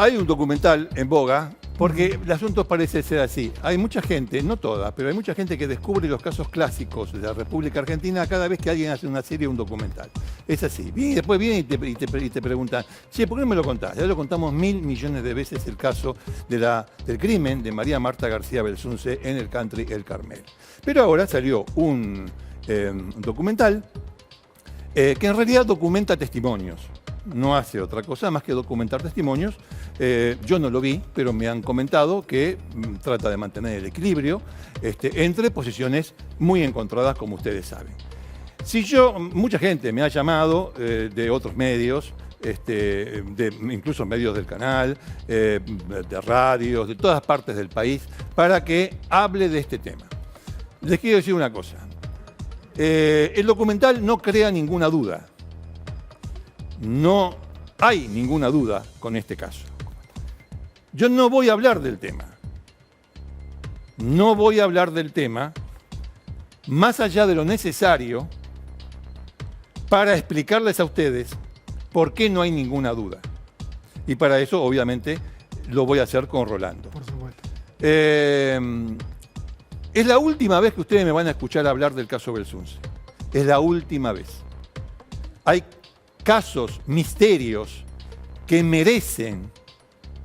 Hay un documental en boga, porque el asunto parece ser así. Hay mucha gente, no toda, pero hay mucha gente que descubre los casos clásicos de la República Argentina cada vez que alguien hace una serie o un documental. Es así. Y después vienen y te preguntan, che, ¿por qué no me lo contás? Ya lo contamos 1000 millones de veces el caso del crimen de María Marta García Belsunce en el country El Carmel. Pero ahora salió un documental que en realidad documenta testimonios. No hace otra cosa más que documentar testimonios. Yo no lo vi, pero me han comentado que trata de mantener el equilibrio entre posiciones muy encontradas, como ustedes saben. Mucha gente me ha llamado de otros medios, incluso medios del canal, de radios, de todas partes del país, para que hable de este tema. Les quiero decir una cosa. El documental no crea ninguna duda. No hay ninguna duda con este caso. Yo no voy a hablar del tema. No voy a hablar del tema más allá de lo necesario para explicarles a ustedes por qué no hay ninguna duda. Y para eso, obviamente, lo voy a hacer con Rolando. Por supuesto. Es la última vez que ustedes me van a escuchar hablar del caso Belsunce. Es la última vez. Hay casos, misterios, que merecen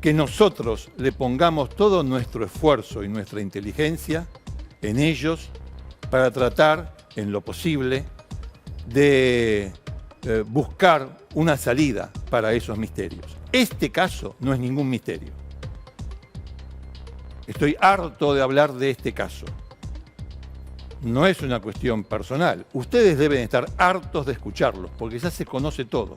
que nosotros le pongamos todo nuestro esfuerzo y nuestra inteligencia en ellos para tratar, en lo posible, de buscar una salida para esos misterios. Este caso no es ningún misterio. Estoy harto de hablar de este caso. No es una cuestión personal. Ustedes deben estar hartos de escucharlos, porque ya se conoce todo.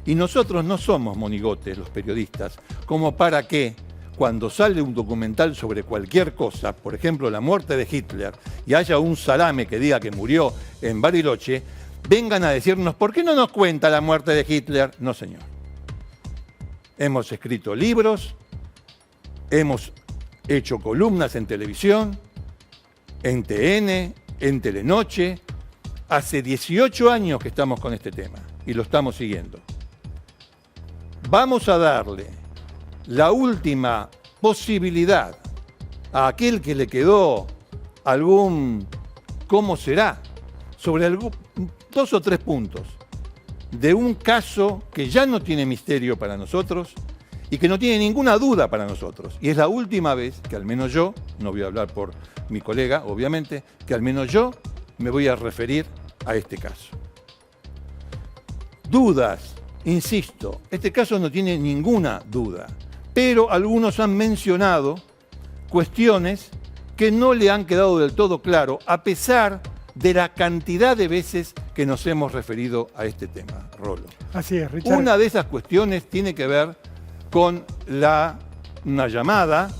Y nosotros no somos monigotes, los periodistas, como para que, cuando sale un documental sobre cualquier cosa, por ejemplo, la muerte de Hitler, y haya un salame que diga que murió en Bariloche, vengan a decirnos, ¿por qué no nos cuenta la muerte de Hitler? No, señor. Hemos escrito libros, hemos hecho columnas en televisión, en TN, en Telenoche. Hace 18 años que estamos con este tema y lo estamos siguiendo. Vamos a darle la última posibilidad a aquel que le quedó algún ¿cómo será? Sobre 2 o 3 puntos de un caso que ya no tiene misterio para nosotros y que no tiene ninguna duda para nosotros. Y es la última vez que al menos yo, no voy a hablar por mi colega, obviamente, que al menos yo me voy a referir a este caso. Dudas, insisto, este caso no tiene ninguna duda, pero algunos han mencionado cuestiones que no le han quedado del todo claro, a pesar de la cantidad de veces que nos hemos referido a este tema, Rolo. Así es, Richard. Una de esas cuestiones tiene que ver con una llamada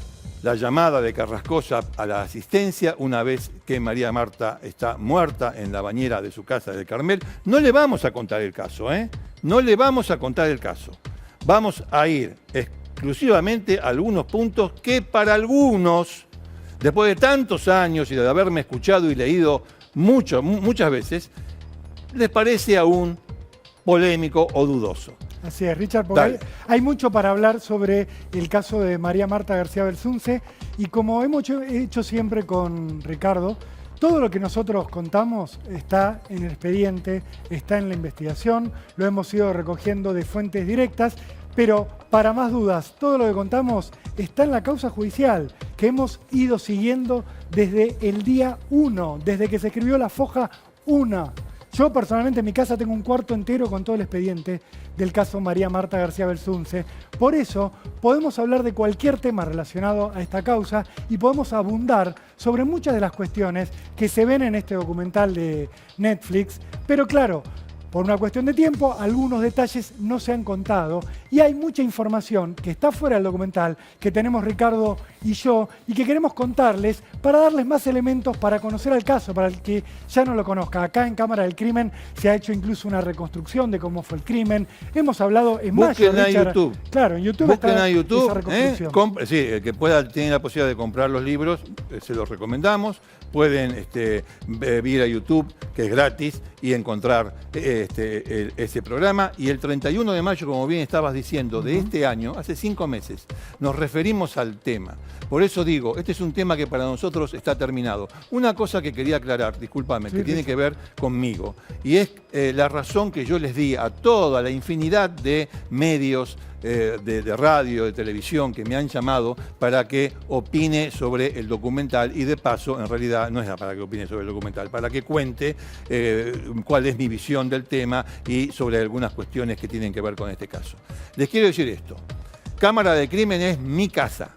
de Carrascosa a la asistencia una vez que María Marta está muerta en la bañera de su casa del Carmel. No le vamos a contar el caso, ¿eh? No le vamos a contar el caso. Vamos a ir exclusivamente a algunos puntos que para algunos, después de tantos años y de haberme escuchado y leído muchas veces, les parece aún polémico o dudoso. Así es, Richard, porque hay mucho para hablar sobre el caso de María Marta García Belsunce y como hemos hecho siempre con Ricardo, todo lo que nosotros contamos está en el expediente, está en la investigación, lo hemos ido recogiendo de fuentes directas, pero para más dudas, todo lo que contamos está en la causa judicial que hemos ido siguiendo desde el día 1, desde que se escribió la foja 1. Yo personalmente en mi casa tengo un cuarto entero con todo el expediente del caso María Marta García Belsunce. Por eso podemos hablar de cualquier tema relacionado a esta causa y podemos abundar sobre muchas de las cuestiones que se ven en este documental de Netflix. Pero claro, por una cuestión de tiempo, algunos detalles no se han contado y hay mucha información que está fuera del documental, que tenemos Ricardo y yo, y que queremos contarles para darles más elementos para conocer el caso, para el que ya no lo conozca. Acá en Cámara del Crimen se ha hecho incluso una reconstrucción de cómo fue el crimen. Hemos hablado en mayo, Richard, en YouTube. Claro, en YouTube busquen está a YouTube, esa reconstrucción. Sí, el que tiene la posibilidad de comprar los libros, se los recomendamos. Pueden ir a YouTube, que es gratis, y encontrar ese programa, y el 31 de mayo, como bien estabas diciendo, de este año, hace 5 meses, nos referimos al tema. Por eso digo, este es un tema que para nosotros está terminado. Una cosa que quería aclarar, discúlpame, que tiene que ver conmigo, y es la razón que yo les di a toda la infinidad de medios, de radio, de televisión, que me han llamado para que opine sobre el documental, y de paso, en realidad, no es para que opine sobre el documental, para que cuente cuál es mi visión del tema y sobre algunas cuestiones que tienen que ver con este caso. Les quiero decir esto: Cámara de Crimen es mi casa.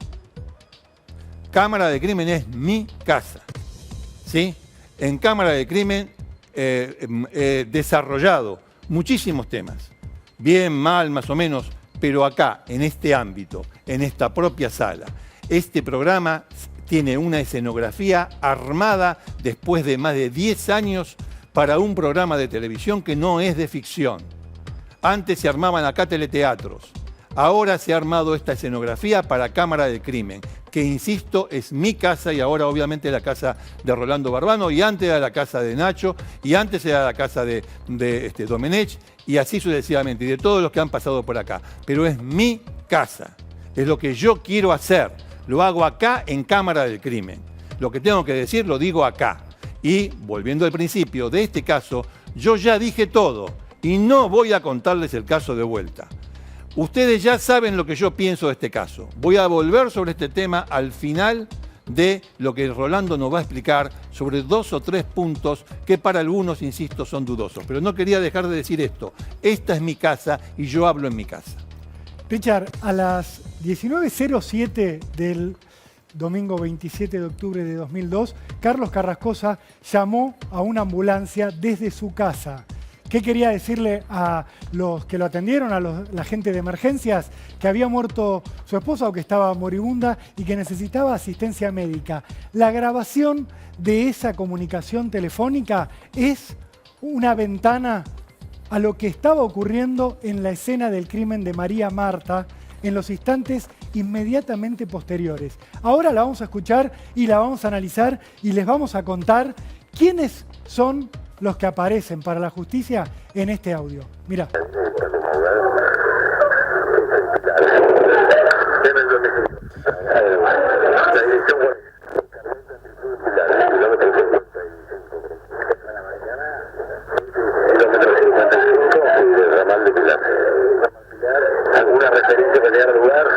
Cámara de Crimen es mi casa. ¿Sí? En Cámara de Crimen he desarrollado muchísimos temas, bien, mal, más o menos, pero acá, en este ámbito, en esta propia sala, este programa tiene una escenografía armada después de más de 10 años para un programa de televisión que no es de ficción. Antes se armaban acá teleteatros. Ahora se ha armado esta escenografía para Cámara del Crimen, que, insisto, es mi casa, y ahora obviamente la casa de Rolando Barbano, y antes era la casa de Nacho, y antes era la casa de Domenech, y así sucesivamente, y de todos los que han pasado por acá. Pero es mi casa, es lo que yo quiero hacer. Lo hago acá en Cámara del Crimen. Lo que tengo que decir lo digo acá. Y, volviendo al principio de este caso, yo ya dije todo y no voy a contarles el caso de vuelta. Ustedes ya saben lo que yo pienso de este caso. Voy a volver sobre este tema al final de lo que Rolando nos va a explicar sobre 2 o 3 puntos que para algunos, insisto, son dudosos. Pero no quería dejar de decir esto. Esta es mi casa y yo hablo en mi casa. Richard, a las 19:07 del domingo 27 de octubre de 2002, Carlos Carrascosa llamó a una ambulancia desde su casa. ¿Qué quería decirle a los que lo atendieron, a la gente de emergencias? Que había muerto su esposa o que estaba moribunda y que necesitaba asistencia médica. La grabación de esa comunicación telefónica es una ventana a lo que estaba ocurriendo en la escena del crimen de María Marta en los instantes inmediatamente posteriores. Ahora la vamos a escuchar y la vamos a analizar y les vamos a contar quiénes son los que aparecen para la justicia en este audio. Mirá. ¿Alguna referencia que le dé lugar?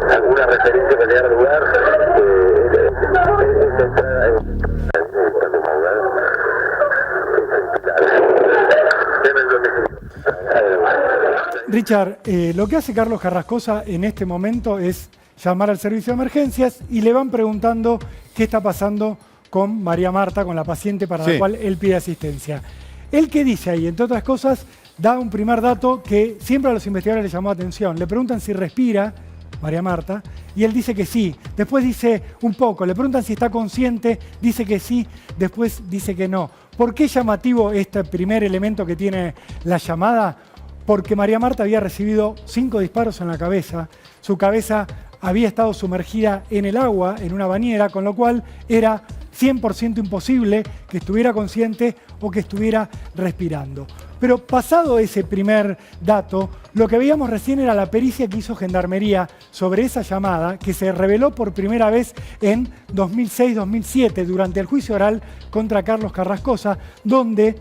¿Alguna referencia que le dé lugar? Richard, lo que hace Carlos Carrascosa en este momento es llamar al servicio de emergencias y le van preguntando qué está pasando con María Marta, con la paciente para la cual él pide asistencia. Él, ¿qué dice ahí? Entre otras cosas, da un primer dato que siempre a los investigadores les llamó atención. Le preguntan si respira María Marta y él dice que sí. Después dice un poco. Le preguntan si está consciente, dice que sí. Después dice que no. ¿Por qué es llamativo este primer elemento que tiene la llamada? Porque María Marta había recibido 5 disparos en la cabeza. Su cabeza había estado sumergida en el agua, en una bañera, con lo cual era 100% imposible que estuviera consciente o que estuviera respirando. Pero pasado ese primer dato, lo que veíamos recién era la pericia que hizo Gendarmería sobre esa llamada, que se reveló por primera vez en 2006-2007, durante el juicio oral contra Carlos Carrascosa, donde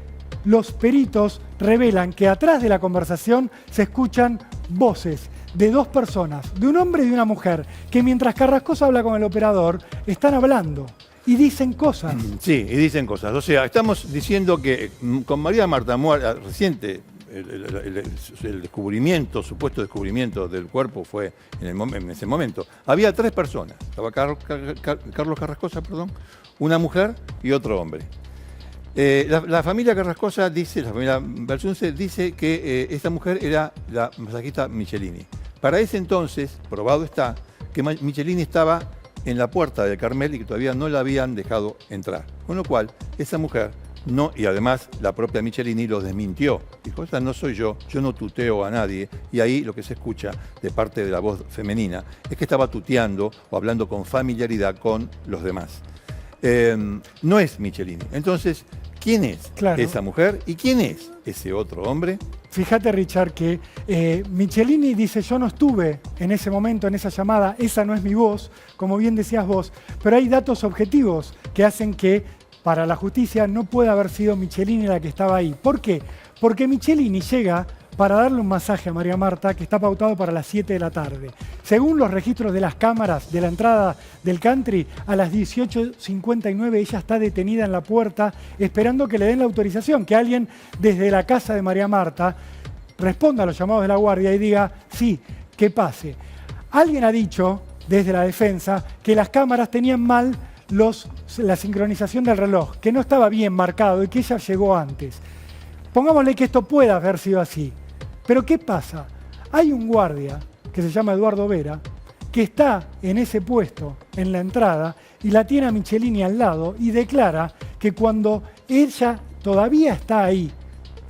los peritos revelan que atrás de la conversación se escuchan voces de 2 personas, de un hombre y de una mujer, que mientras Carrascosa habla con el operador, están hablando y dicen cosas. Sí, y dicen cosas. O sea, estamos diciendo que con María Marta reciente, el descubrimiento, supuesto descubrimiento del cuerpo fue en ese momento. Había 3 personas. Estaba Carlos Carrascosa, una mujer y otro hombre. La familia Carrascosa dice, la familia Belsunce dice que esta mujer era la masajista Michelini. Para ese entonces, probado está, que Michelini estaba en la puerta del Carmel y que todavía no la habían dejado entrar. Con lo cual, esa mujer No, y además la propia Michelini lo desmintió. Dijo, esta no soy yo no tuteo a nadie. Y ahí lo que se escucha de parte de la voz femenina es que estaba tuteando o hablando con familiaridad con los demás. No es Michelini. Entonces, ¿quién es esa mujer y quién es ese otro hombre? Fíjate, Richard, que Michelini dice, yo no estuve en ese momento, en esa llamada, esa no es mi voz, como bien decías vos, pero hay datos objetivos que hacen que para la justicia no puede haber sido Michelini la que estaba ahí. ¿Por qué? Porque Michelini llega para darle un masaje a María Marta que está pautado para las 7 de la tarde. Según los registros de las cámaras de la entrada del country, a las 18:59 ella está detenida en la puerta esperando que le den la autorización, que alguien desde la casa de María Marta responda a los llamados de la guardia y diga, sí, que pase. Alguien ha dicho, desde la defensa, que las cámaras tenían mal la sincronización del reloj, que no estaba bien marcado y que ella llegó antes. Pongámosle que esto pueda haber sido así. Pero ¿qué pasa? Hay un guardia que se llama Eduardo Vera, que está en ese puesto, en la entrada, y la tiene a Michelini al lado y declara que cuando ella todavía está ahí,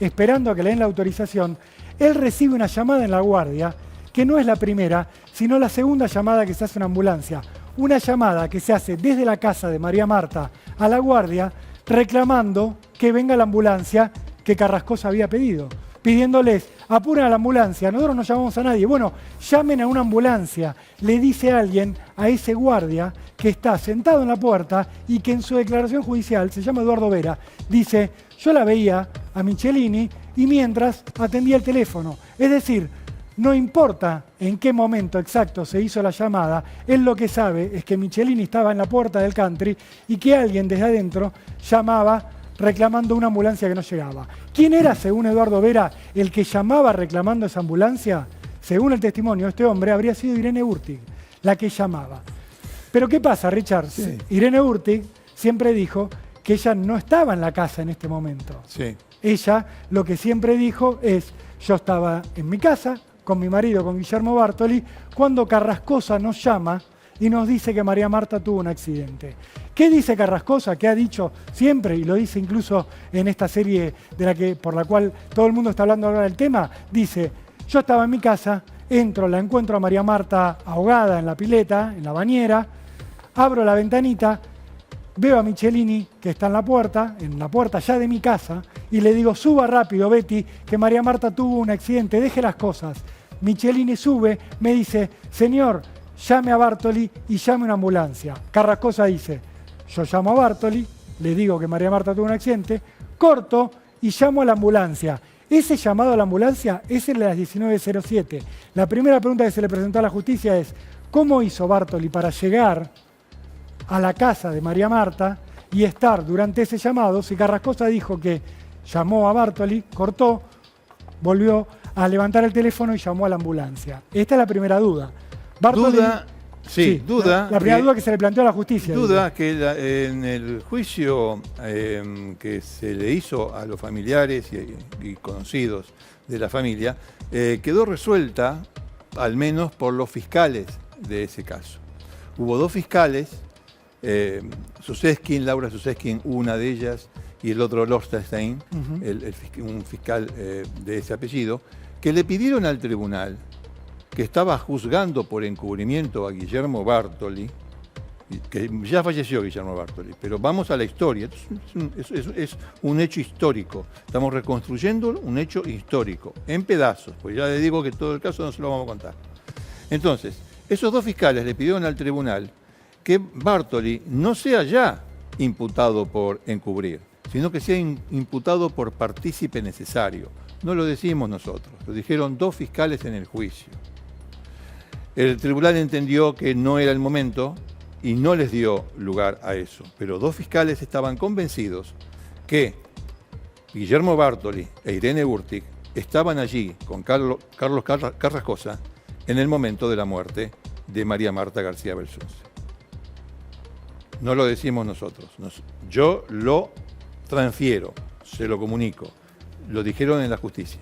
esperando a que le den la autorización, él recibe una llamada en la guardia, que no es la primera, sino la segunda llamada que se hace en una ambulancia. Una llamada que se hace desde la casa de María Marta a la guardia reclamando que venga la ambulancia que Carrascosa había pedido, pidiéndoles, apuren a la ambulancia, nosotros no llamamos a nadie. Bueno, llamen a una ambulancia, le dice alguien a ese guardia que está sentado en la puerta y que en su declaración judicial, se llama Eduardo Vera, dice, yo la veía a Michelini y mientras atendía el teléfono. Es decir, no importa en qué momento exacto se hizo la llamada, él lo que sabe es que Michelini estaba en la puerta del country y que alguien desde adentro llamaba reclamando una ambulancia que no llegaba. ¿Quién era, según Eduardo Vera, el que llamaba reclamando esa ambulancia? Según el testimonio de este hombre, habría sido Irene Urtig, la que llamaba. Pero ¿qué pasa, Richard? Sí. Irene Urtig siempre dijo que ella no estaba en la casa en este momento. Sí. Ella lo que siempre dijo es, yo estaba en mi casa, con mi marido, con Guillermo Bartoli, cuando Carrascosa nos llama y nos dice que María Marta tuvo un accidente. ¿Qué dice Carrascosa? Que ha dicho siempre, y lo dice incluso en esta serie por la cual todo el mundo está hablando ahora del tema, dice, yo estaba en mi casa, entro, la encuentro a María Marta ahogada en la pileta, en la bañera, abro la ventanita, veo a Michelini que está en la puerta ya de mi casa, y le digo, suba rápido, Betty, que María Marta tuvo un accidente, deje las cosas. Michelini sube, me dice, señor, llame a Bartoli y llame una ambulancia. Carrascosa dice, yo llamo a Bartoli, le digo que María Marta tuvo un accidente, corto y llamo a la ambulancia. Ese llamado a la ambulancia es el de las 19:07. La primera pregunta que se le presentó a la justicia es, ¿cómo hizo Bartoli para llegar a la casa de María Marta y estar durante ese llamado? Si Carrascosa dijo que llamó a Bartoli, cortó, volvió a levantar el teléfono y llamó a la ambulancia. Esta es la primera duda. Bartoli, duda. La primera duda que se le planteó a la justicia. Duda que en el juicio que se le hizo a los familiares y conocidos de la familia, quedó resuelta, al menos por los fiscales de ese caso. Hubo dos fiscales, Suseskin, Laura Suseskin, una de ellas, y el otro Lorstein, un fiscal de ese apellido, que le pidieron al tribunal, que estaba juzgando por encubrimiento a Guillermo Bartoli, que ya falleció Guillermo Bartoli, pero vamos a la historia, es un hecho histórico, estamos reconstruyendo un hecho histórico, en pedazos, pues ya le digo que todo el caso no se lo vamos a contar. Entonces, esos dos fiscales le pidieron al tribunal que Bartoli no sea ya imputado por encubrir, sino que sea imputado por partícipe necesario. No lo decimos nosotros, lo dijeron dos fiscales en el juicio. El tribunal entendió que no era el momento y no les dio lugar a eso, pero dos fiscales estaban convencidos que Guillermo Bartoli e Irene Urtig estaban allí con Carlos Carrascosa en el momento de la muerte de María Marta García Belsunce. No lo decimos nosotros, yo lo transfiero, se lo comunico, lo dijeron en la justicia.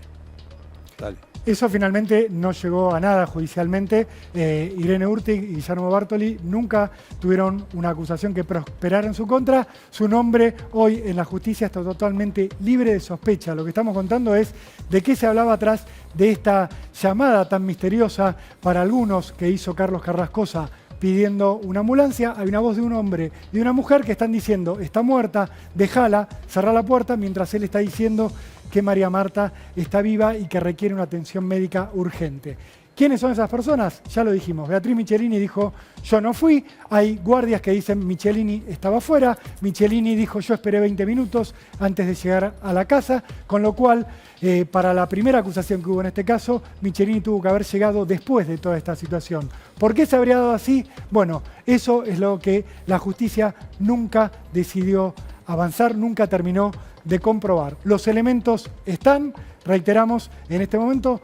Dale. Eso finalmente no llegó a nada judicialmente. Irene Urtig y Guillermo Bartoli nunca tuvieron una acusación que prosperara en su contra. Su nombre hoy en la justicia está totalmente libre de sospecha. Lo que estamos contando es de qué se hablaba atrás de esta llamada tan misteriosa para algunos que hizo Carlos Carrascosa pidiendo una ambulancia. Hay una voz de un hombre y de una mujer que están diciendo, está muerta, déjala, cerrá la puerta, mientras él está diciendo que María Marta está viva y que requiere una atención médica urgente. ¿Quiénes son esas personas? Ya lo dijimos. Beatriz Michelini dijo, yo no fui. Hay guardias que dicen, Michelini estaba afuera. Michelini dijo, yo esperé 20 minutos antes de llegar a la casa. Con lo cual, para la primera acusación que hubo en este caso, Michelini tuvo que haber llegado después de toda esta situación. ¿Por qué se habría dado así? Bueno, eso es lo que la justicia nunca decidió avanzar, nunca terminó de comprobar. Los elementos están, reiteramos, en este momento,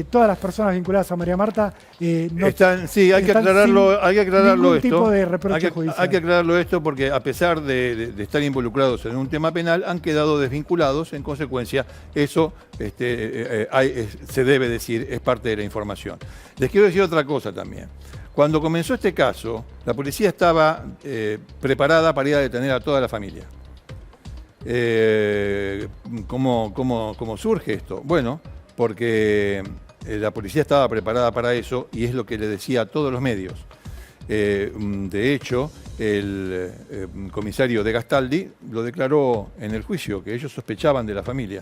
todas las personas vinculadas a María Marta no están, sí, hay que aclararlo, ningún esto. tipo de reproche judicial. Hay que aclararlo esto porque a pesar de estar involucrados en un tema penal, han quedado desvinculados. En consecuencia, eso se debe decir, es parte de la información. Les quiero decir otra cosa también. Cuando comenzó este caso, la policía estaba preparada para ir a detener a toda la familia. ¿Cómo surge esto? Bueno, porque la policía estaba preparada para eso y es lo que le decía a todos los medios. De hecho, el comisario de Gastaldi lo declaró en el juicio, que ellos sospechaban de la familia.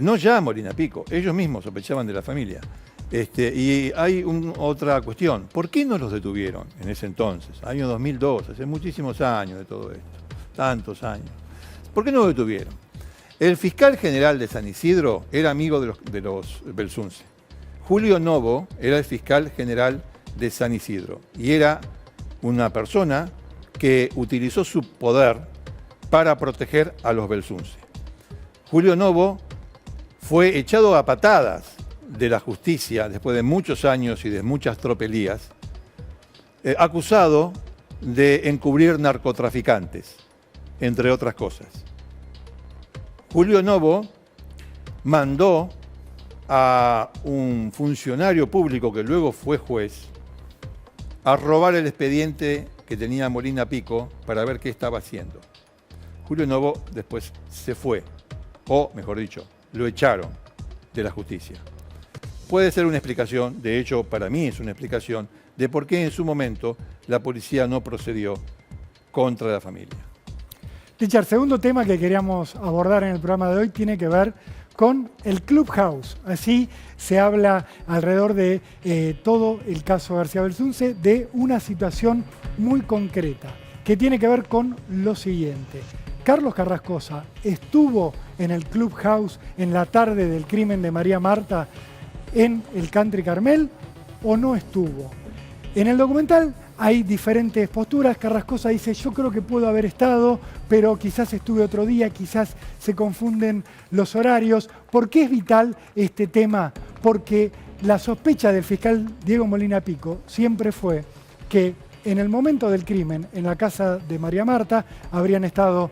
No ya Molina Pico, ellos mismos sospechaban de la familia. Y hay otra cuestión. ¿Por qué no los detuvieron en ese entonces? Año 2002, hace muchísimos años de todo esto. Tantos años. ¿Por qué no lo detuvieron? El fiscal general de San Isidro era amigo de los Belsunce. Julio Novo era el fiscal general de San Isidro y era una persona que utilizó su poder para proteger a los Belsunce. Julio Novo fue echado a patadas de la justicia después de muchos años y de muchas tropelías, acusado de encubrir narcotraficantes, entre otras cosas. Julio Novo mandó a un funcionario público que luego fue juez a robar el expediente que tenía Molina Pico para ver qué estaba haciendo. Julio Novo después se fue, o mejor dicho, lo echaron de la justicia. Puede ser una explicación, de hecho para mí es una explicación, de por qué en su momento la policía no procedió contra la familia. Richard, segundo tema que queríamos abordar en el programa de hoy tiene que ver con el Clubhouse. Así se habla alrededor de todo el caso García Belsunce de una situación muy concreta que tiene que ver con lo siguiente. Carlos Carrascosa estuvo en el Clubhouse en la tarde del crimen de María Marta en el Country Carmel o no estuvo. En el documental hay diferentes posturas. Carrascosa dice, yo creo que puedo haber estado, pero quizás estuve otro día, quizás se confunden los horarios. ¿Por qué es vital este tema? Porque la sospecha del fiscal Diego Molina Pico siempre fue que en el momento del crimen, en la casa de María Marta, habrían estado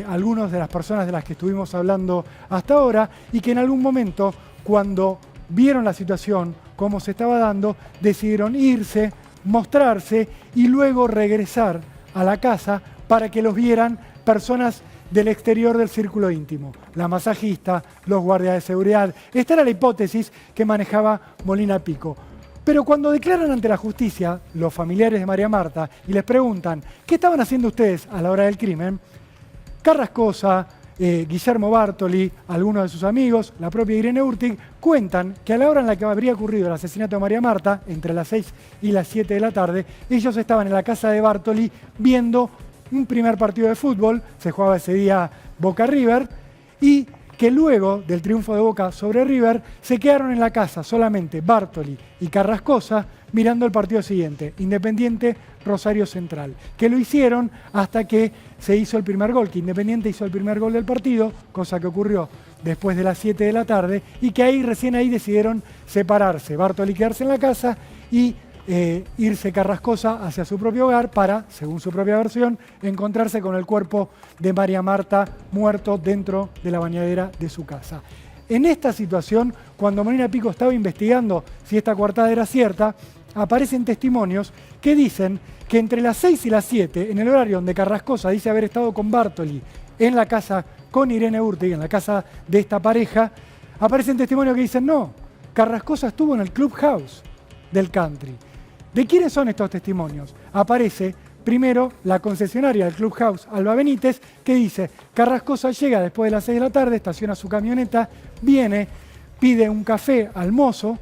algunas de las personas de las que estuvimos hablando hasta ahora y que en algún momento, cuando vieron la situación, cómo se estaba dando, decidieron irse, mostrarse y luego regresar a la casa para que los vieran personas del exterior del círculo íntimo, la masajista, los guardias de seguridad. Esta era la hipótesis que manejaba Molina Pico. Pero cuando declaran ante la justicia los familiares de María Marta y les preguntan ¿qué estaban haciendo ustedes a la hora del crimen?, Carrascosa, Guillermo Bartoli, algunos de sus amigos, la propia Irene Urtig, cuentan que a la hora en la que habría ocurrido el asesinato de María Marta, entre las 6 y las 7 de la tarde, ellos estaban en la casa de Bartoli viendo un primer partido de fútbol, se jugaba ese día Boca River, y que luego del triunfo de Boca sobre River, se quedaron en la casa solamente Bartoli y Carrascosa mirando el partido siguiente, Independiente Rosario Central, que lo hicieron hasta que se hizo el primer gol, que Independiente hizo el primer gol del partido, cosa que ocurrió después de las 7 de la tarde, y que recién ahí decidieron separarse, Bartoli quedarse en la casa y irse Carrascosa hacia su propio hogar para, según su propia versión, encontrarse con el cuerpo de María Marta muerto dentro de la bañadera de su casa. En esta situación, cuando Molina Pico estaba investigando si esta coartada era cierta, aparecen testimonios que dicen que entre las 6 y las 7, en el horario donde Carrascosa dice haber estado con Bartoli en la casa con Irene Urtig, en la casa de esta pareja, aparecen testimonios que dicen no, Carrascosa estuvo en el Clubhouse del country. ¿De quiénes son estos testimonios? Aparece primero la concesionaria del Clubhouse, Alba Benítez, que dice, Carrascosa llega después de las 6 de la tarde, estaciona su camioneta, viene, pide un café al mozo,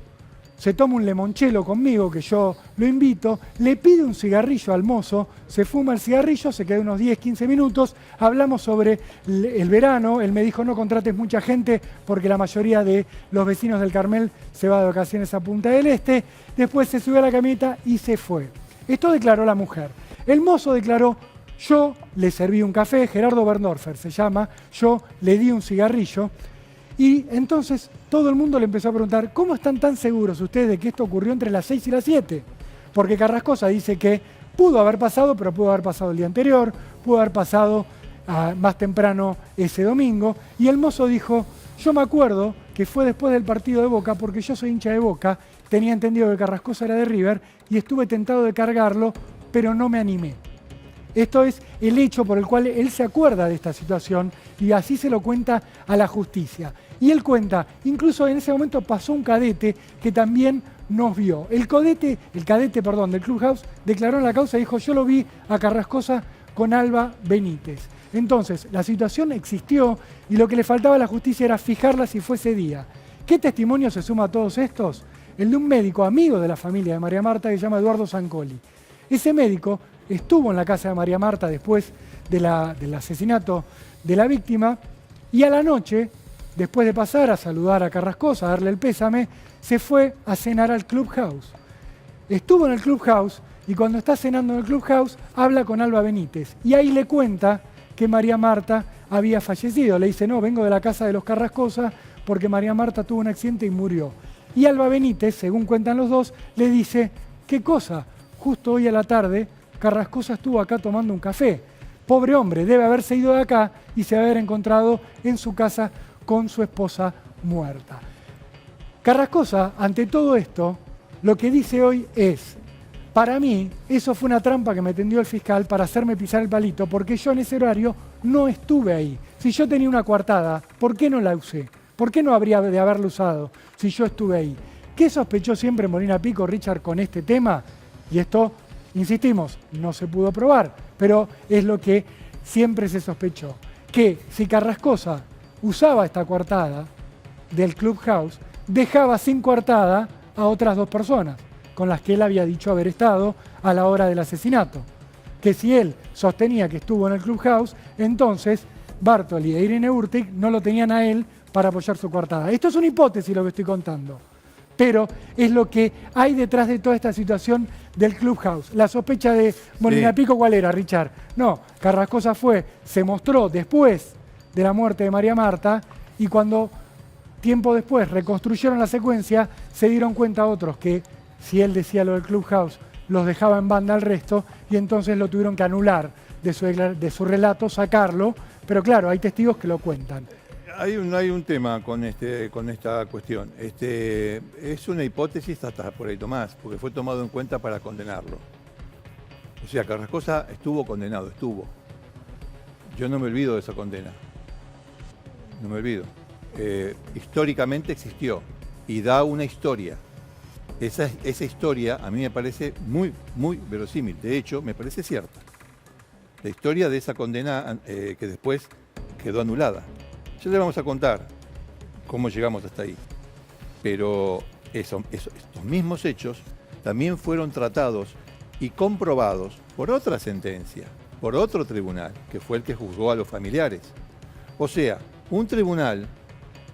se toma un limoncello conmigo, que yo lo invito, le pide un cigarrillo al mozo, se fuma el cigarrillo, se queda unos 10, 15 minutos, hablamos sobre el verano, él me dijo no contrates mucha gente porque la mayoría de los vecinos del Carmel se va de vacaciones a Punta del Este, después se subió a la camioneta y se fue. Esto declaró la mujer. El mozo declaró, yo le serví un café, Gerardo Berndorfer se llama, yo le di un cigarrillo, y entonces todo el mundo le empezó a preguntar, ¿cómo están tan seguros ustedes de que esto ocurrió entre las 6 y las 7? Porque Carrascosa dice que pudo haber pasado, pero pudo haber pasado el día anterior, pudo haber pasado más temprano ese domingo, y el mozo dijo, yo me acuerdo que fue después del partido de Boca, porque yo soy hincha de Boca, tenía entendido que Carrascosa era de River, y estuve tentado de cargarlo, pero no me animé. Esto es el hecho por el cual él se acuerda de esta situación y así se lo cuenta a la justicia. Y él cuenta, incluso en ese momento pasó un cadete que también nos vio. El cadete del Clubhouse declaró en la causa y dijo, yo lo vi a Carrascosa con Alba Benítez. Entonces, la situación existió y lo que le faltaba a la justicia era fijarla si fue ese día. ¿Qué testimonio se suma a todos estos? El de un médico amigo de la familia de María Marta que se llama Eduardo Zancoli. Ese médico estuvo en la casa de María Marta después del asesinato de la víctima y a la noche, después de pasar a saludar a Carrascosa, a darle el pésame, se fue a cenar al Clubhouse. Estuvo en el Clubhouse y cuando está cenando en el Clubhouse habla con Alba Benítez y ahí le cuenta que María Marta había fallecido. Le dice, no, vengo de la casa de los Carrascosa porque María Marta tuvo un accidente y murió. Y Alba Benítez, según cuentan los dos, le dice, ¿qué cosa? Justo hoy a la tarde Carrascosa estuvo acá tomando un café. Pobre hombre, debe haberse ido de acá y se haber encontrado en su casa con su esposa muerta. Carrascosa, ante todo esto, lo que dice hoy es, para mí, eso fue una trampa que me tendió el fiscal para hacerme pisar el palito, porque yo en ese horario no estuve ahí. Si yo tenía una coartada, ¿por qué no la usé? ¿Por qué no habría de haberla usado si yo estuve ahí? ¿Qué sospechó siempre Molina Pico, Richard, con este tema? Y esto, insistimos, no se pudo probar, pero es lo que siempre se sospechó. Que si Carrascosa usaba esta coartada del Clubhouse, dejaba sin coartada a otras dos personas con las que él había dicho haber estado a la hora del asesinato. Que si él sostenía que estuvo en el Clubhouse, entonces Bartoli e Irene Urtig no lo tenían a él para apoyar su coartada. Esto es una hipótesis lo que estoy contando, pero es lo que hay detrás de toda esta situación del Clubhouse. La sospecha de Molina Pico, ¿cuál era, Richard? No, Carrascosa se mostró después de la muerte de María Marta y cuando tiempo después reconstruyeron la secuencia, se dieron cuenta otros que si él decía lo del Clubhouse, los dejaba en banda al resto y entonces lo tuvieron que anular de su relato, sacarlo, pero claro, hay testigos que lo cuentan. Hay un tema con esta cuestión. Es una hipótesis hasta por ahí Tomás, porque fue tomado en cuenta para condenarlo. O sea, Carrascosa estuvo condenado, estuvo. Yo no me olvido de esa condena. No me olvido. Históricamente existió y da una historia. Esa historia a mí me parece muy, muy verosímil. De hecho, me parece cierta. La historia de esa condena que después quedó anulada. Ya le vamos a contar cómo llegamos hasta ahí. Pero estos mismos hechos también fueron tratados y comprobados por otra sentencia, por otro tribunal, que fue el que juzgó a los familiares. O sea, un tribunal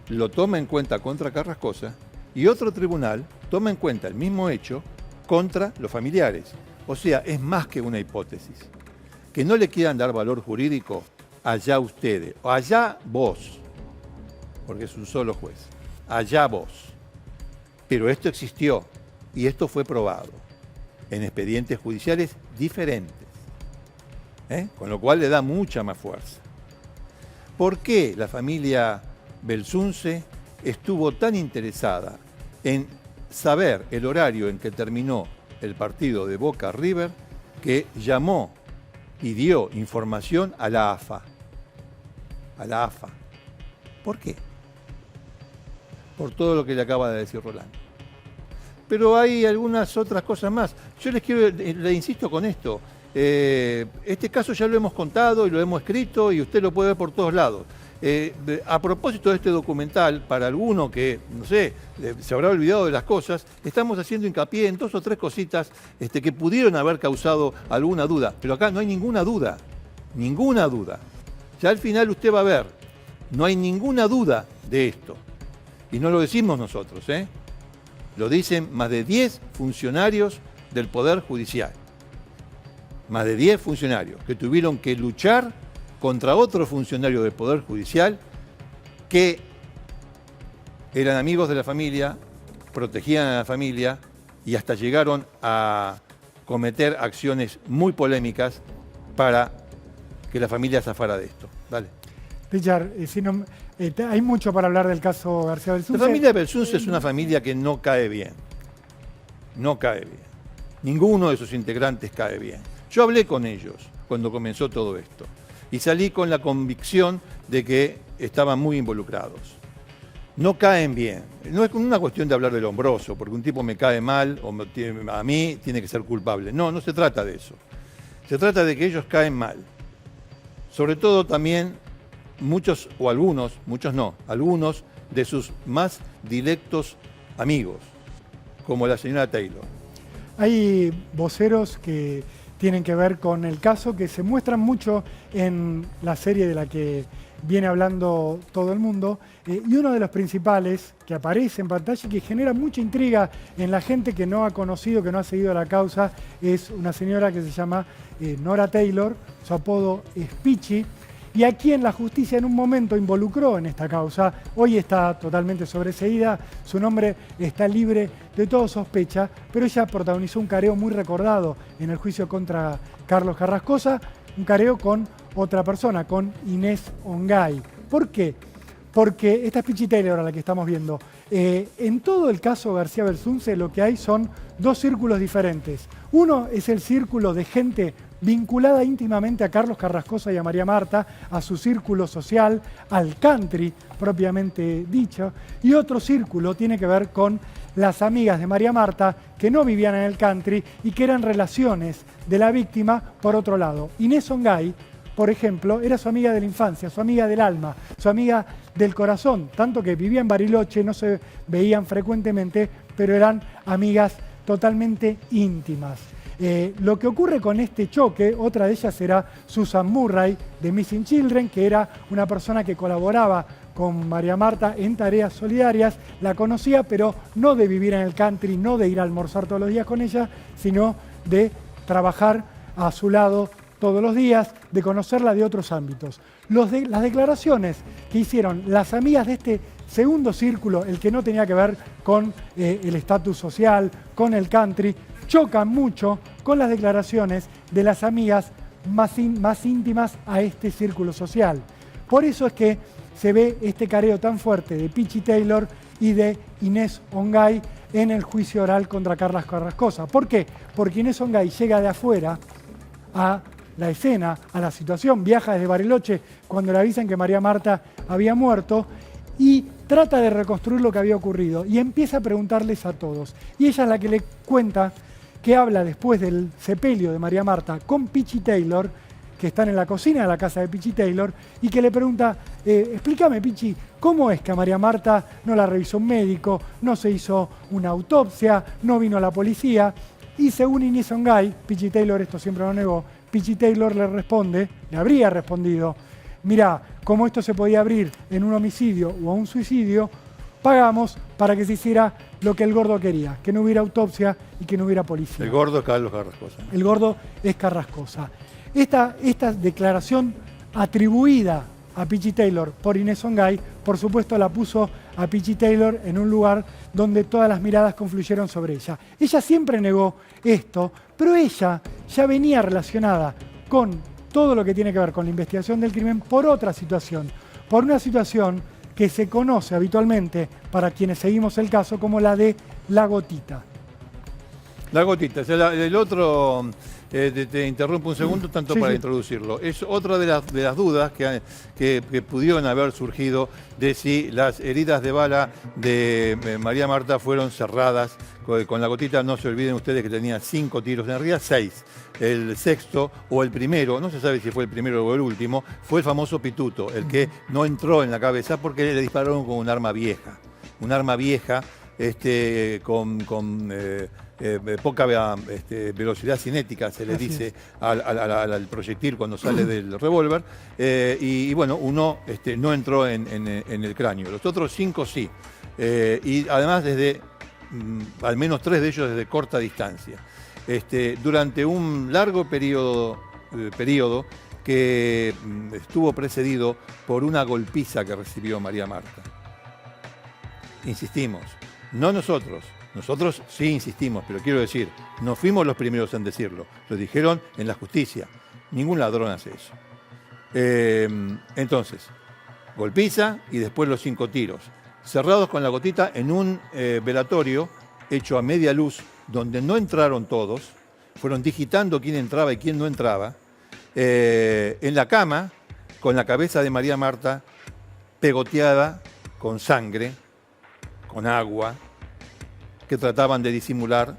lo toma en cuenta contra Carrascosa y otro tribunal toma en cuenta el mismo hecho contra los familiares. O sea, es más que una hipótesis. Que no le quieran dar valor jurídico, allá ustedes, o allá vos, porque es un solo juez, allá vos. Pero esto existió y esto fue probado en expedientes judiciales diferentes, con lo cual le da mucha más fuerza. ¿Por qué la familia Belsunce estuvo tan interesada en saber el horario en que terminó el partido de Boca River que llamó y dio información a la AFA. A la AFA. ¿Por qué? Por todo lo que le acaba de decir Rolando. Pero hay algunas otras cosas más. Yo le insisto con esto. Este caso ya lo hemos contado y lo hemos escrito y usted lo puede ver por todos lados. A propósito de este documental, para alguno que, no sé, se habrá olvidado de las cosas, estamos haciendo hincapié en 2 o 3 cositas que pudieron haber causado alguna duda. Pero acá no hay ninguna duda. Ninguna duda. Ya al final usted va a ver, no hay ninguna duda de esto. Y no lo decimos nosotros, ¿eh? Lo dicen más de 10 funcionarios del Poder Judicial. Más de 10 funcionarios que tuvieron que luchar contra otro funcionario del Poder Judicial que eran amigos de la familia, protegían a la familia y hasta llegaron a cometer acciones muy polémicas para que la familia zafara de esto. Dale. Richard, hay mucho para hablar del caso García Belsunce. La familia Belsunce es una familia que no cae bien. No cae bien. Ninguno de sus integrantes cae bien. Yo hablé con ellos cuando comenzó todo esto y salí con la convicción de que estaban muy involucrados. No caen bien. No es una cuestión de hablar del hombroso, porque un tipo me cae mal o a mí tiene que ser culpable. No, no se trata de eso. Se trata de que ellos caen mal. Sobre todo también muchos, o algunos, muchos no, algunos de sus más directos amigos, como la señora Taylor. Hay voceros que tienen que ver con el caso que se muestran mucho en la serie de la que viene hablando todo el mundo, y uno de los principales que aparece en pantalla y que genera mucha intriga en la gente que no ha conocido, que no ha seguido la causa, es una señora que se llama Nora Taylor, su apodo es Pichi, y a quien la justicia en un momento involucró en esta causa. Hoy está totalmente sobreseída, su nombre está libre de toda sospecha, pero ella protagonizó un careo muy recordado en el juicio contra Carlos Carrascosa, un careo con otra persona, con Inés Ongay. ¿Por qué? Porque esta es Pichi Taylor a la que estamos viendo. En todo el caso García Belsunce lo que hay son 2 círculos diferentes. Uno es el círculo de gente vinculada íntimamente a Carlos Carrascosa y a María Marta, a su círculo social, al country propiamente dicho, y otro círculo tiene que ver con las amigas de María Marta que no vivían en el country y que eran relaciones de la víctima por otro lado. Inés Ongay, por ejemplo, era su amiga de la infancia, su amiga del alma, su amiga del corazón, tanto que vivía en Bariloche, no se veían frecuentemente, pero eran amigas totalmente íntimas. Lo que ocurre con este choque, otra de ellas era Susan Murray de Missing Children, que era una persona que colaboraba con María Marta en tareas solidarias, la conocía, pero no de vivir en el country, no de ir a almorzar todos los días con ella, sino de trabajar a su lado todos los días, de conocerla de otros ámbitos. Las declaraciones que hicieron las amigas de este segundo círculo, el que no tenía que ver con el estatus social, con el country, chocan mucho con las declaraciones de las amigas más íntimas a este círculo social. Por eso es que se ve este careo tan fuerte de Pichi Taylor y de Inés Ongay en el juicio oral contra Carlos Carrascosa. ¿Por qué? Porque Inés Ongay llega de afuera a la escena, a la situación, viaja desde Bariloche cuando le avisan que María Marta había muerto y trata de reconstruir lo que había ocurrido y empieza a preguntarles a todos. Y ella es la que le cuenta que habla después del sepelio de María Marta con Pichi Taylor, que están en la cocina de la casa de Pichi Taylor, y que le pregunta, explícame Pichi, ¿cómo es que a María Marta no la revisó un médico, no se hizo una autopsia, no vino la policía? Y según Inés Ongay, Pichi Taylor esto siempre lo negó, Pichi Taylor le responde, le habría respondido, mirá, como esto se podía abrir en un homicidio o un suicidio, pagamos para que se hiciera lo que el gordo quería, que no hubiera autopsia y que no hubiera policía. El gordo es Carlos Carrascosa. El gordo es Carrascosa. Esta declaración atribuida a Pichi Taylor por Inés Ongay, por supuesto la puso a Pichi Taylor en un lugar donde todas las miradas confluyeron sobre ella. Ella siempre negó esto, pero ella ya venía relacionada con todo lo que tiene que ver con la investigación del crimen por otra situación, por una situación que se conoce habitualmente para quienes seguimos el caso como la de la gotita. La gotita, el otro, te interrumpo un segundo tanto Sí, para sí. introducirlo. Es otra de las dudas que pudieron haber surgido de si las heridas de bala de María Marta fueron cerradas con la gotita. No se olviden ustedes que tenía 5 tiros, en realidad 6. El sexto o el primero, no se sabe si fue el primero o el último, fue el famoso pituto, el que no entró en la cabeza porque le dispararon con un arma vieja. Un arma vieja con poca velocidad cinética, se le Así dice al proyectil cuando sale del revólver. Y bueno, uno no entró en el cráneo. Los otros 5 sí. Y además desde, al menos 3 de ellos desde corta distancia. Durante un largo periodo que estuvo precedido por una golpiza que recibió María Marta. Insistimos, no nosotros sí insistimos, pero quiero decir, no fuimos los primeros en decirlo, lo dijeron en la justicia, ningún ladrón hace eso. Entonces, golpiza y después los 5 tiros, cerrados con la gotita en un velatorio hecho a media luz, donde no entraron todos, fueron digitando quién entraba y quién no entraba, en la cama, con la cabeza de María Marta pegoteada con sangre, con agua, que trataban de disimular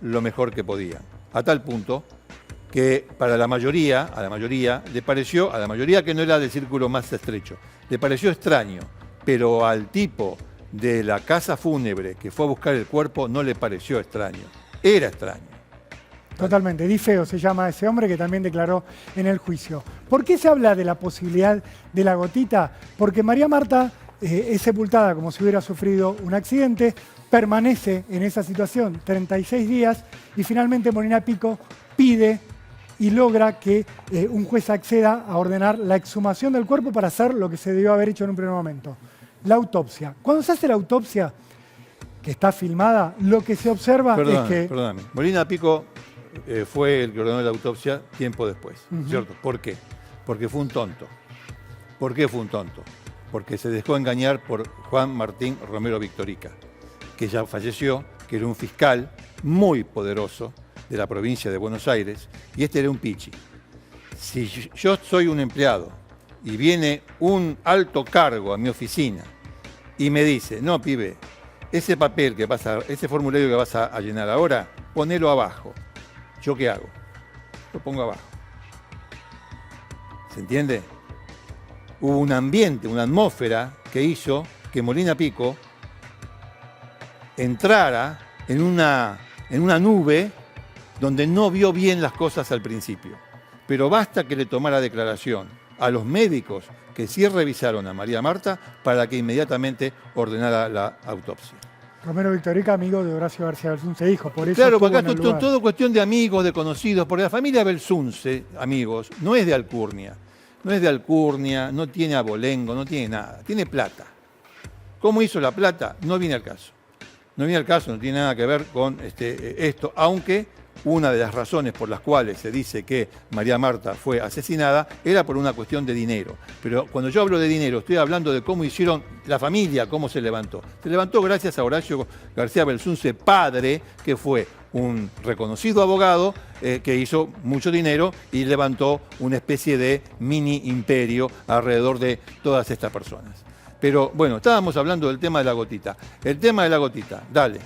lo mejor que podían. A tal punto que a la mayoría le pareció, a la mayoría que no era del círculo más estrecho, le pareció extraño, pero al tipo de la casa fúnebre que fue a buscar el cuerpo no le pareció extraño. Era extraño. Totalmente. Di Feo se llama ese hombre que también declaró en el juicio. ¿Por qué se habla de la posibilidad de la gotita? Porque María Marta es sepultada como si hubiera sufrido un accidente, permanece en esa situación 36 días y finalmente Molina Pico pide y logra que un juez acceda a ordenar la exhumación del cuerpo para hacer lo que se debió haber hecho en un primer momento, la autopsia. Cuando se hace la autopsia, que está filmada, lo que se observa es que... Perdóname. Molina Pico fue el que ordenó la autopsia tiempo después, ¿cierto? ¿Por qué? Porque fue un tonto. ¿Por qué fue un tonto? Porque se dejó engañar por Juan Martín Romero Victorica, que ya falleció, que era un fiscal muy poderoso de la provincia de Buenos Aires, y este era un pichi. Si yo soy un empleado y viene un alto cargo a mi oficina y me dice, no, pibe, ese papel que vas a, ese formulario que vas a llenar ahora, ponelo abajo. ¿Yo qué hago? Lo pongo abajo. ¿Se entiende? Hubo un ambiente, una atmósfera que hizo que Molina Pico entrara en una nube donde no vio bien las cosas al principio. Pero basta que le tomara declaración a los médicos que sí revisaron a María Marta para que inmediatamente ordenara la autopsia. Romero Victorica, amigo de Horacio García Belsunce, hijo, por eso Claro, porque estuvo acá en el lugar. todo cuestión de amigos, de conocidos, porque la familia Belsunce, amigos, no es de alcurnia. No es de alcurnia, no tiene abolengo, no tiene nada, tiene plata. ¿Cómo hizo la plata? No viene al caso. No viene al caso, no tiene nada que ver con esto, aunque una de las razones por las cuales se dice que María Marta fue asesinada era por una cuestión de dinero. Pero cuando yo hablo de dinero, estoy hablando de cómo hicieron la familia, cómo se levantó. Se levantó gracias a Horacio García Belsunce, padre, que fue un reconocido abogado que hizo mucho dinero y levantó una especie de mini imperio alrededor de todas estas personas. Pero bueno, estábamos hablando del tema de la gotita. El tema de la gotita, dale.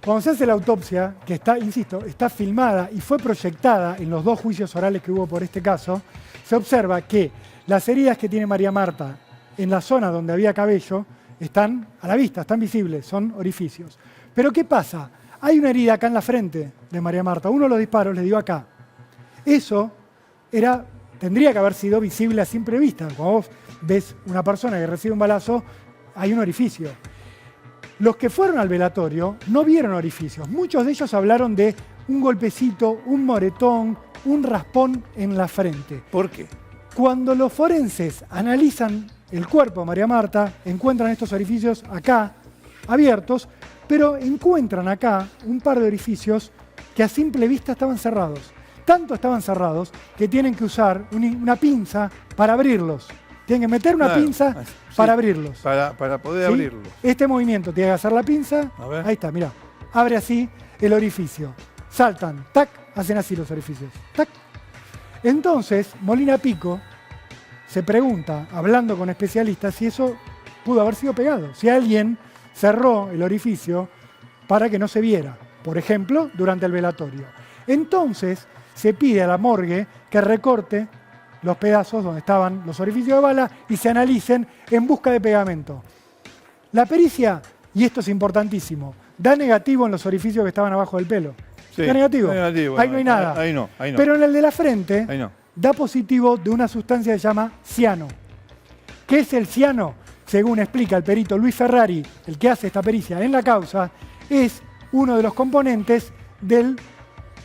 Cuando se hace la autopsia, que está, insisto, está filmada y fue proyectada en los 2 juicios orales que hubo por este caso, se observa que las heridas que tiene María Marta en la zona donde había cabello están a la vista, están visibles, son orificios. Pero ¿qué pasa? Hay una herida acá en la frente de María Marta. Uno de los disparos le dio acá. Eso tendría que haber sido visible a simple vista. Cuando vos ves una persona que recibe un balazo, hay un orificio. Los que fueron al velatorio no vieron orificios. Muchos de ellos hablaron de un golpecito, un moretón, un raspón en la frente. ¿Por qué? Cuando los forenses analizan el cuerpo de María Marta, encuentran estos orificios acá, abiertos, pero encuentran acá un par de orificios que a simple vista estaban cerrados. Tanto estaban cerrados que tienen que usar una pinza para abrirlos. Tienen que meter una Claro, pinza sí, para abrirlos. Para poder ¿Sí? abrirlos. Este movimiento tiene que hacer la pinza. A ver. Ahí está, mirá. Abre así el orificio. Saltan, tac, hacen así los orificios. Tac. Entonces, Molina Pico se pregunta, hablando con especialistas, si eso pudo haber sido pegado. Si alguien cerró el orificio para que no se viera. Por ejemplo, durante el velatorio. Entonces, se pide a la morgue que recorte los pedazos donde estaban los orificios de bala y se analicen en busca de pegamento. La pericia, y esto es importantísimo, da negativo en los orificios que estaban abajo del pelo. Sí, da negativo. Ahí no hay nada. Ahí no. Pero en el de la frente Ahí no. da positivo de una sustancia que se llama ciano. ¿Qué es el ciano? Según explica el perito Luis Ferrari, el que hace esta pericia en la causa, es uno de los componentes del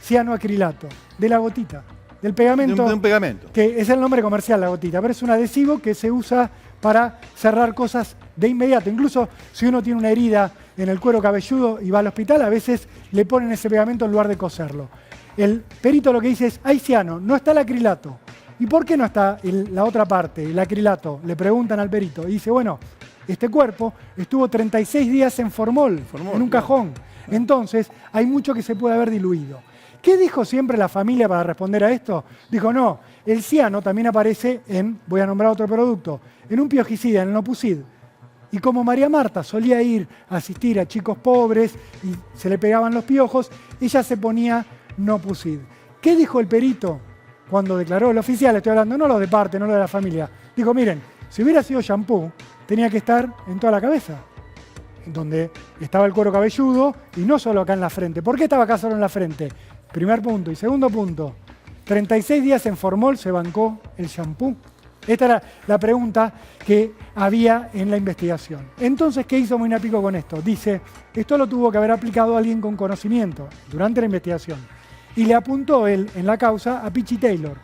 cianoacrilato, de la gotita, del pegamento. De un pegamento. Que es el nombre comercial, la gotita, pero es un adhesivo que se usa para cerrar cosas de inmediato. Incluso si uno tiene una herida en el cuero cabelludo y va al hospital, a veces le ponen ese pegamento en lugar de coserlo. El perito lo que dice es, hay ciano, no está el acrilato. ¿Y por qué no está la otra parte, el acrilato? Le preguntan al perito. Y dice, bueno, este cuerpo estuvo 36 días en formol, en un cajón. Entonces, hay mucho que se puede haber diluido. ¿Qué dijo siempre la familia para responder a esto? Dijo, no, el ciano también aparece en, voy a nombrar otro producto, en un piojicida, en el Nopusid. Y como María Marta solía ir a asistir a chicos pobres y se le pegaban los piojos, ella se ponía Nopusid. ¿Qué dijo el perito cuando declaró el oficial? Estoy hablando no lo de parte, no lo de la familia. Dijo, miren, si hubiera sido shampoo, tenía que estar en toda la cabeza, donde estaba el cuero cabelludo y no solo acá en la frente. ¿Por qué estaba acá solo en la frente? Primer punto. Y segundo punto, 36 días en formol se bancó el shampoo. Esta era la pregunta que había en la investigación. Entonces, ¿qué hizo Molina Pico con esto? Dice, esto lo tuvo que haber aplicado alguien con conocimiento durante la investigación. Y le apuntó él en la causa a Pichi Taylor.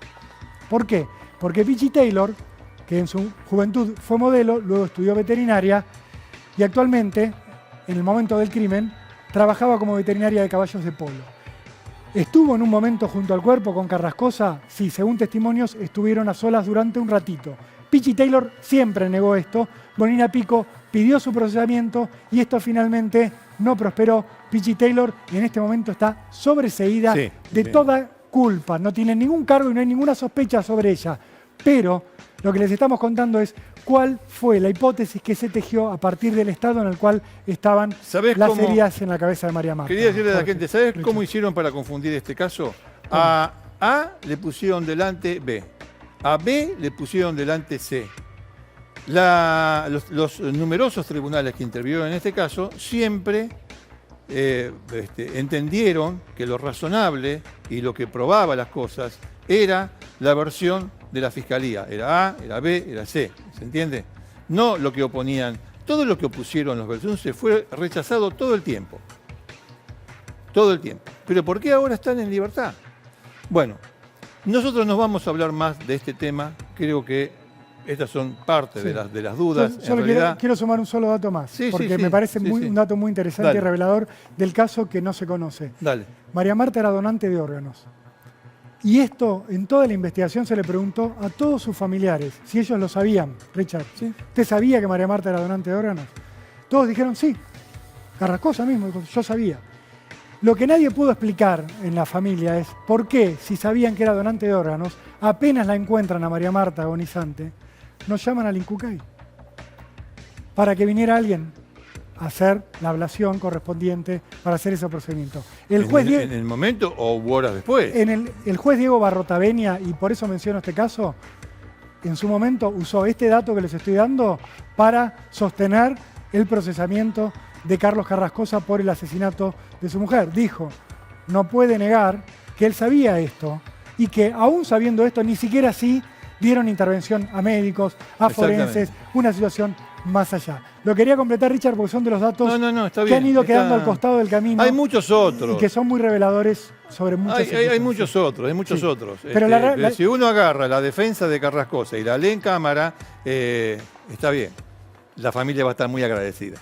¿Por qué? Porque Pichi Taylor, que en su juventud fue modelo, luego estudió veterinaria y actualmente, en el momento del crimen, trabajaba como veterinaria de caballos de polo. ¿Estuvo en un momento junto al cuerpo con Carrascosa? Sí, según testimonios, estuvieron a solas durante un ratito. Pichi Taylor siempre negó esto. Molina Pico pidió su procesamiento y esto finalmente no prosperó. Pichi Taylor en este momento está sobreseída de toda culpa. No tiene ningún cargo y no hay ninguna sospecha sobre ella. Pero lo que les estamos contando es cuál fue la hipótesis que se tejió a partir del estado en el cual estaban las heridas en la cabeza de María Marta. Quería decirle a la gente, ¿sabes cómo hicieron para confundir este caso? A A le pusieron delante B. A B le pusieron delante C. Los numerosos tribunales que intervinieron en este caso siempre entendieron que lo razonable y lo que probaba las cosas era la versión de la fiscalía. Era A, era B, era C. ¿Se entiende? No lo que oponían. Todo lo que opusieron los Belsunce fue rechazado todo el tiempo. Todo el tiempo. Pero ¿por qué ahora están en libertad? Bueno, nosotros nos vamos a hablar más de este tema. Creo que estas son parte de las dudas. Solo quiero sumar un solo dato más, porque me parece un dato muy interesante y revelador del caso que no se conoce. Dale. María Marta era donante de órganos. Y esto, en toda la investigación, se le preguntó a todos sus familiares si ellos lo sabían. Richard, ¿usted sabía que María Marta era donante de órganos? Todos dijeron sí. Carrascosa mismo dijo, yo sabía. Lo que nadie pudo explicar en la familia es por qué, si sabían que era donante de órganos, apenas la encuentran a María Marta agonizante, nos llaman al Incucay para que viniera alguien a hacer la ablación correspondiente para hacer ese procedimiento. El juez ¿En el momento o horas después? El juez Diego Barrotavenia, y por eso menciono este caso, en su momento usó este dato que les estoy dando para sostener el procesamiento de Carlos Carrascosa por el asesinato de su mujer. Dijo, no puede negar que él sabía esto y que aún sabiendo esto, ni siquiera así dieron intervención a médicos, a forenses, una situación más allá. Lo quería completar, Richard, porque son de los datos que han ido quedando al costado del camino. Hay muchos otros. Y que son muy reveladores sobre muchas hay muchos otros. Pero si uno agarra la defensa de Carrascosa y la lee en cámara, está bien. La familia va a estar muy agradecida.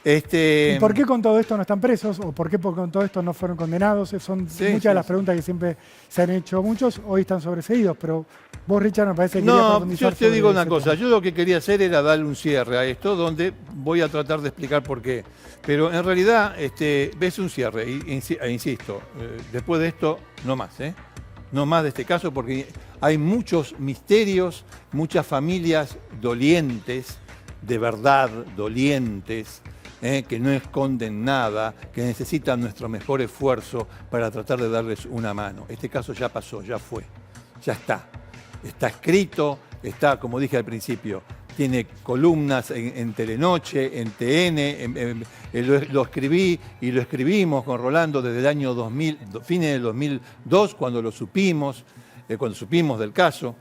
¿Y por qué con todo esto no están presos? ¿O por qué con todo esto no fueron condenados? Son muchas de las preguntas que siempre se han hecho muchos. Hoy están sobreseídos, pero vos, Richard, me parece que querías profundizar. Yo te digo una cosa. Yo lo que quería hacer era darle un cierre a esto, donde voy a tratar de explicar por qué. Pero en realidad ves un cierre, e insisto, después de esto, no más, no más de este caso, porque hay muchos misterios, muchas familias dolientes, de verdad dolientes, que no esconden nada, que necesitan nuestro mejor esfuerzo para tratar de darles una mano. Este caso ya pasó, ya fue, ya está. Está escrito, está, como dije al principio, tiene columnas en Telenoche, en TN, lo escribí y lo escribimos con Rolando desde el año 2000, fines del 2002, cuando lo supimos, cuando supimos del caso.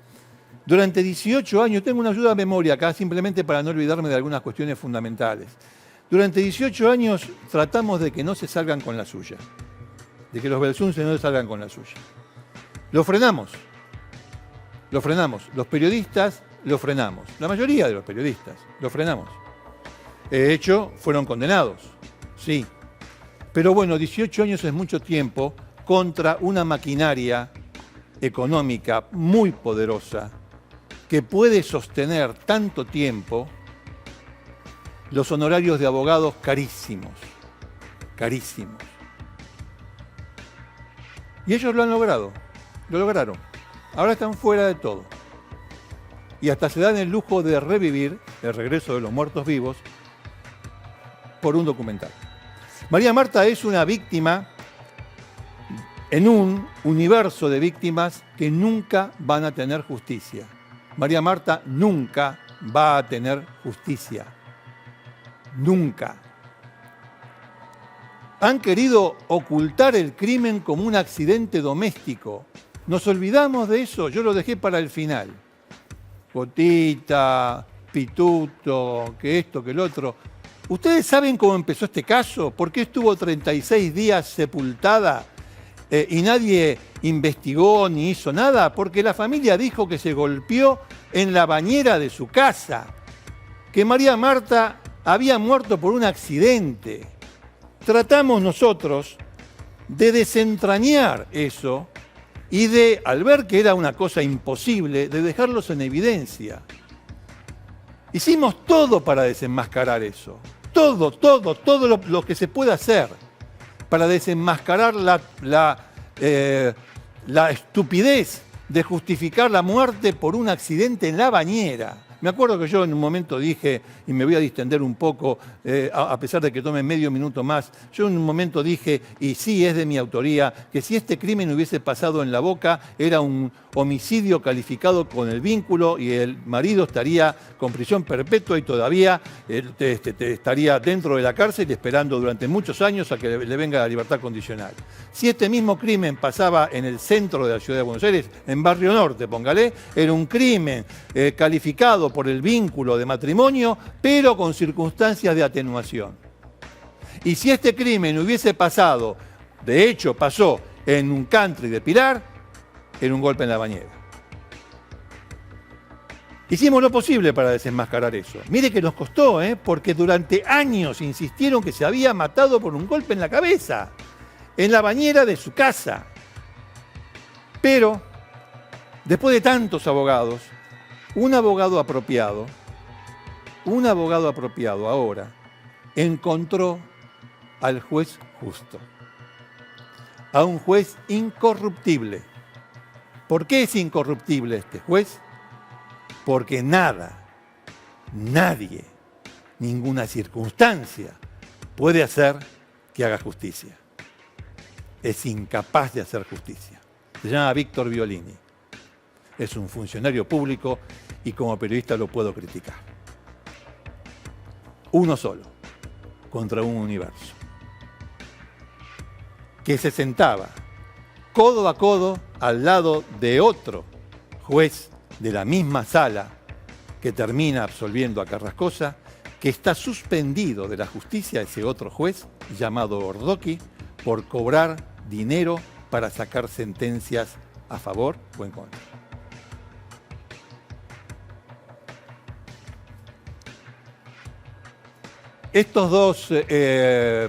Durante 18 años, tengo una ayuda de memoria acá, simplemente para no olvidarme de algunas cuestiones fundamentales. Durante 18 años tratamos de que no se salgan con la suya, de que los Belsunce no se salgan con la suya. Lo frenamos, los periodistas lo frenamos, la mayoría de los periodistas lo frenamos. De hecho, fueron condenados, sí. Pero bueno, 18 años es mucho tiempo contra una maquinaria económica muy poderosa que puede sostener tanto tiempo los honorarios de abogados carísimos, carísimos. Y ellos lo han logrado, lo lograron. Ahora están fuera de todo. Y hasta se dan el lujo de revivir el regreso de los muertos vivos por un documental. María Marta es una víctima en un universo de víctimas que nunca van a tener justicia. María Marta nunca va a tener justicia. Nunca. Han querido ocultar el crimen como un accidente doméstico. Nos olvidamos de eso, yo lo dejé para el final. Gotita, Pituto, que esto, que el otro. ¿Ustedes saben cómo empezó este caso? ¿Por qué estuvo 36 días sepultada y nadie investigó ni hizo nada? Porque la familia dijo que se golpeó en la bañera de su casa, que María Marta había muerto por un accidente. Tratamos nosotros de desentrañar eso y de, al ver que era una cosa imposible, de dejarlos en evidencia. Hicimos todo para desenmascarar eso. Todo lo que se puede hacer para desenmascarar la estupidez de justificar la muerte por un accidente en la bañera. Me acuerdo que yo en un momento dije, y me voy a distender un poco, a pesar de que tome medio minuto más, yo en un momento dije, y sí es de mi autoría, que si este crimen hubiese pasado en La Boca, era un homicidio calificado con el vínculo y el marido estaría con prisión perpetua y todavía estaría dentro de la cárcel esperando durante muchos años a que le venga la libertad condicional. Si este mismo crimen pasaba en el centro de la ciudad de Buenos Aires, en Barrio Norte, póngale, era un crimen calificado por el vínculo de matrimonio, pero con circunstancias de atenuación. Y si este crimen hubiese pasado, de hecho pasó en un country de Pilar, era un golpe en la bañera. Hicimos lo posible para desenmascarar eso. Mire que nos costó, porque durante años insistieron que se había matado por un golpe en la cabeza, en la bañera de su casa. Pero, después de tantos abogados, un abogado apropiado ahora encontró al juez justo, a un juez incorruptible. ¿Por qué es incorruptible este juez? Porque nadie, ninguna circunstancia puede hacer que haga justicia. Es incapaz de hacer justicia. Se llama Víctor Violini. Es un funcionario público y como periodista lo puedo criticar. Uno solo, contra un universo. Que se sentaba codo a codo al lado de otro juez de la misma sala que termina absolviendo a Carrascosa, que está suspendido de la justicia ese otro juez llamado Ordoqui por cobrar dinero para sacar sentencias a favor o en contra. estos dos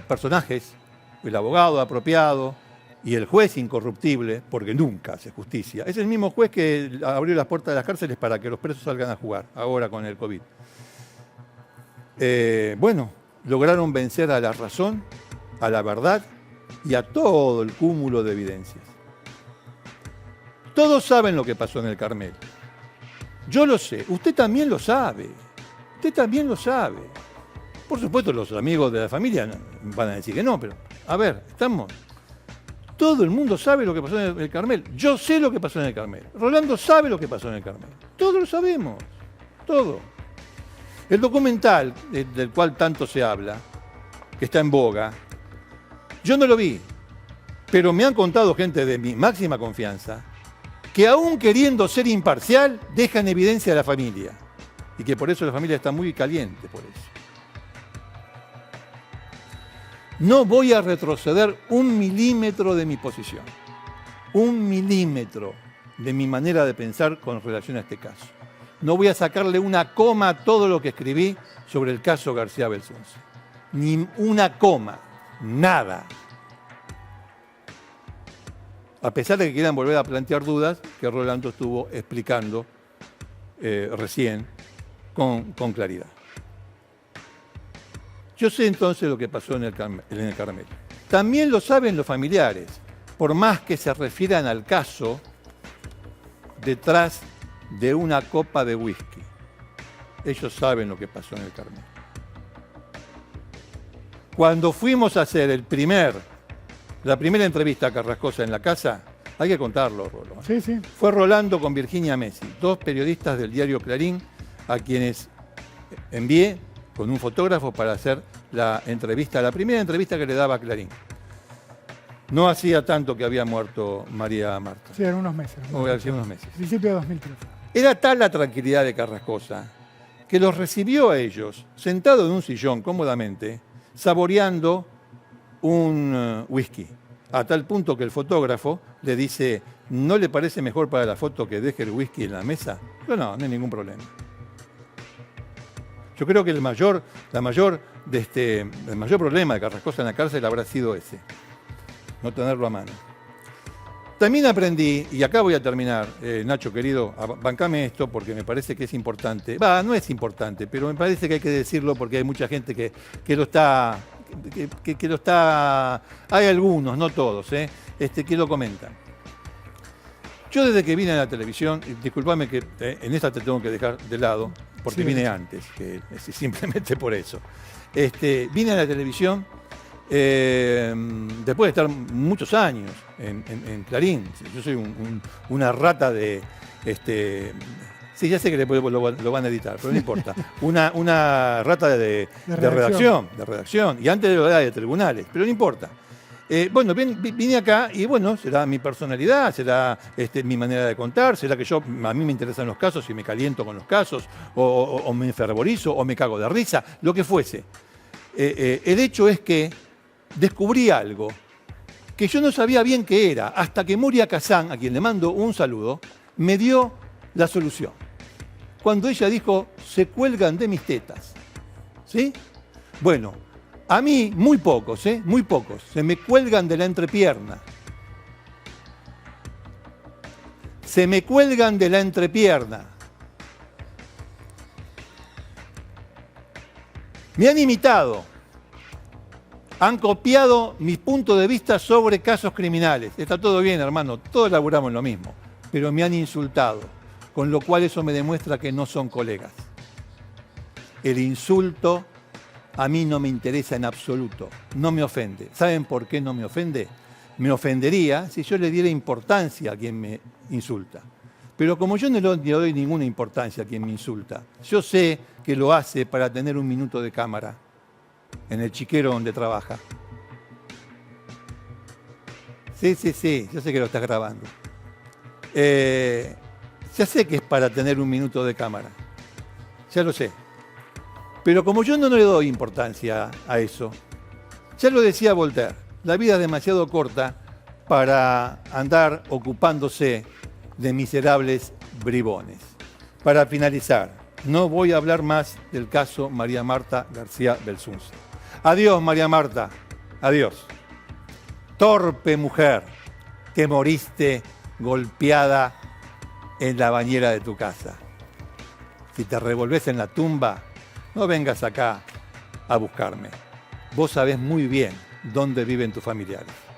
personajes, el abogado apropiado y el juez incorruptible, porque nunca hace justicia, es el mismo juez que abrió las puertas de las cárceles para que los presos salgan a jugar, ahora con el COVID. Bueno, lograron vencer a la razón, a la verdad y a todo el cúmulo de evidencias. Todos saben lo que pasó en el Carmel. Yo lo sé, usted también lo sabe. Usted también lo sabe. Por supuesto, los amigos de la familia van a decir que no, pero a ver, estamos. Todo el mundo sabe lo que pasó en el Carmel. Yo sé lo que pasó en el Carmel. Rolando sabe lo que pasó en el Carmel. Todos lo sabemos. Todo. El documental del cual tanto se habla, que está en boga, yo no lo vi, pero me han contado gente de mi máxima confianza que aún queriendo ser imparcial, deja en evidencia a la familia. Y que por eso la familia está muy caliente por eso. No voy a retroceder 1 milímetro de mi posición. 1 milímetro de mi manera de pensar con relación a este caso. No voy a sacarle una coma a todo lo que escribí sobre el caso García Belsunce. Ni una coma. Nada. A pesar de que quieran volver a plantear dudas que Rolando estuvo explicando recién con claridad. Yo sé entonces lo que pasó en el Carmel. También lo saben los familiares, por más que se refieran al caso detrás de una copa de whisky. Ellos saben lo que pasó en el Carmel. Cuando fuimos a hacer la primera entrevista a Carrascosa en la casa, hay que contarlo, Rolo. Sí, sí. Fue Rolando con Virginia Messi, 2 periodistas del diario Clarín, a quienes envié con un fotógrafo para hacer la primera entrevista que le daba a Clarín. No hacía tanto que había muerto María Marta. Sí, eran unos meses. Hacía unos meses. Principio de 2013. Era tal la tranquilidad de Carrascosa que los recibió a ellos, sentados en un sillón cómodamente, saboreando un whisky. A tal punto que el fotógrafo le dice, ¿no le parece mejor para la foto que deje el whisky en la mesa? Pero no hay ningún problema. Yo creo que el mayor problema de Carrascosa en la cárcel habrá sido ese, no tenerlo a mano. También aprendí, y acá voy a terminar, Nacho querido, bancame esto porque me parece que es importante. No es importante, pero me parece que hay que decirlo porque hay mucha gente que lo está... Que lo está... Hay algunos, no todos, que lo comentan. Yo desde que vine a la televisión, y discúlpame que en esta te tengo que dejar de lado, porque sí, vine antes, que simplemente por eso. Vine a la televisión después de estar muchos años en Clarín. Yo soy una rata de... Sí, ya sé que después lo van a editar, pero no importa. Una rata de redacción. Y antes lo era de tribunales, pero no importa. Bueno, vine acá y bueno, será mi personalidad, será mi manera de contar, será que a mí me interesan los casos y me caliento con los casos, o me enfervorizo, o me cago de risa, lo que fuese. El hecho es que descubrí algo que yo no sabía bien qué era, hasta que Moria Kazán, a quien le mando un saludo, me dio la solución. Cuando ella dijo, se cuelgan de mis tetas. ¿Sí? Bueno, a mí muy pocos, se me cuelgan de la entrepierna. Se me cuelgan de la entrepierna. Me han imitado. Han copiado mi punto de vista sobre casos criminales. Está todo bien, hermano, todos laburamos en lo mismo. Pero me han insultado, con lo cual eso me demuestra que no son colegas. El insulto a mí no me interesa en absoluto, no me ofende. ¿Saben por qué no me ofende? Me ofendería si yo le diera importancia a quien me insulta. Pero como yo no le doy ninguna importancia a quien me insulta, yo sé que lo hace para tener un minuto de cámara en el chiquero donde trabaja. Sí, yo sé que lo estás grabando. Ya sé que es para tener un minuto de cámara, ya lo sé. Pero como yo no le doy importancia a eso, ya lo decía Voltaire, la vida es demasiado corta para andar ocupándose de miserables bribones. Para finalizar, No voy a hablar más del caso María Marta García Belsunce. Adiós, María Marta. Adiós. Torpe mujer que moriste golpeada en la bañera de tu casa. Si te revolvés en la tumba, no vengas acá a buscarme. Vos sabés muy bien dónde viven tus familiares.